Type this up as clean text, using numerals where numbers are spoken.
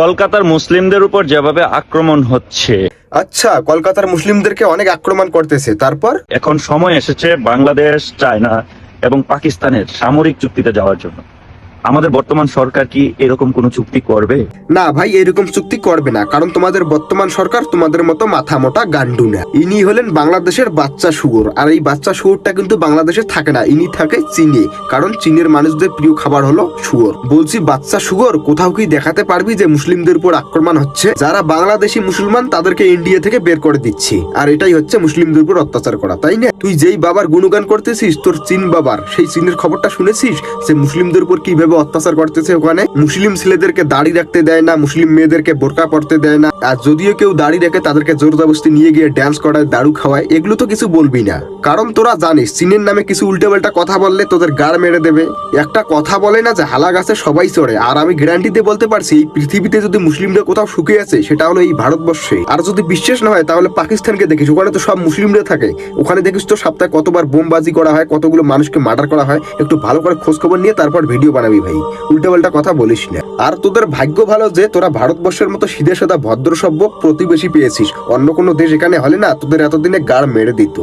কলকাতার মুসলিমদের উপর যেভাবে আক্রমণ হচ্ছে, আচ্ছা, কলকাতার মুসলিমদেরকে অনেক আক্রমণ করতেছে, তারপর? এখন সময় এসেছে বাংলাদেশ, চায়না এবং পাকিস্তানের সামরিক চুক্তিতে যাওয়ার জন্য। আমাদের বর্তমান সরকার কি এরকম কোনো চুক্তি করবে? না ভাই, এরকম চুক্তি করবে না, কারণ তোমাদের বর্তমান সরকার তোমাদের মতো মাথা মোটা গান্ডু না। ইনি হলেন বাংলাদেশের বাচ্চা শুয়োর, আর এই বাচ্চা শুয়োরটা কিন্তু বাংলাদেশে থাকে না, ইনি থাকে চীনে, কারণ চীনের মানুষদের প্রিয় খাবার হলো শুয়োর। বলছি বাচ্চা শুয়োর, কোথাও কি দেখাতে পারবি যে মুসলিমদের উপর আক্রমণ হচ্ছে? যারা বাংলাদেশি মুসলমান তাদেরকে ইন্ডিয়া থেকে বের করে দিচ্ছে, আর এটাই হচ্ছে মুসলিমদের উপর অত্যাচার করা, তাই না? তুই যেই বাবার গুণগান করতেছিস, তোর চীন বাবার, সেই চীনের খবরটা শুনেছিস যে মুসলিমদের উপর কিভাবে অত্যাচার করতেছে? ওখানে মুসলিম ছেলেদেরকে দাড়ি রাখতে দেয় না, মুসলিম মেয়েদেরকে বোরকা পরতে দেয় না, আর যদিও কেউ দাড়ি রেখে তাদেরকে জোর জবরদস্তি নিয়ে গিয়ে ড্যান্স করায়, দারু খাওয়ায়। এগুলো তো কিছু বলবি না, কারণ তোরা জানিস চীনের নামে কিছু উল্টেপাল্টা কথা বললে তোদের গাড় মেরে দেবে। একটা কথা বলে না যে হালা গাছে সবাই চড়ে, আর আমি গ্যারান্টি দিয়ে বলতে পারছি এই পৃথিবীতে যদি মুসলিমরা কোথাও শুকিয়ে আছে সেটা হলো এই ভারতবর্ষে। আর যদি বিশ্বাস না হয় তাহলে পাকিস্তানকে দেখিস, ওখানে তো সব মুসলিমরা থাকে। ওখানে দেখিস তো সপ্তাহে কতবার বোমবাজি করা হয়, কতগুলো মানুষকে মার্ডার করা হয়। একটু ভালো করে খোঁজ খবর নিয়ে তারপর ভিডিও বানাবি ভাই, উল্টাপাল্টা কথা বলিস না। আর তোদের ভাগ্য ভালো যে তোরা ভারতবর্ষের মতো সিধে সাদা ভদ্র সভ্য প্রতিবেশী পেয়েছিস। অন্য কোনো দেশ এখানে হলে না তোদের এতদিনে গাড় মেরে দিত।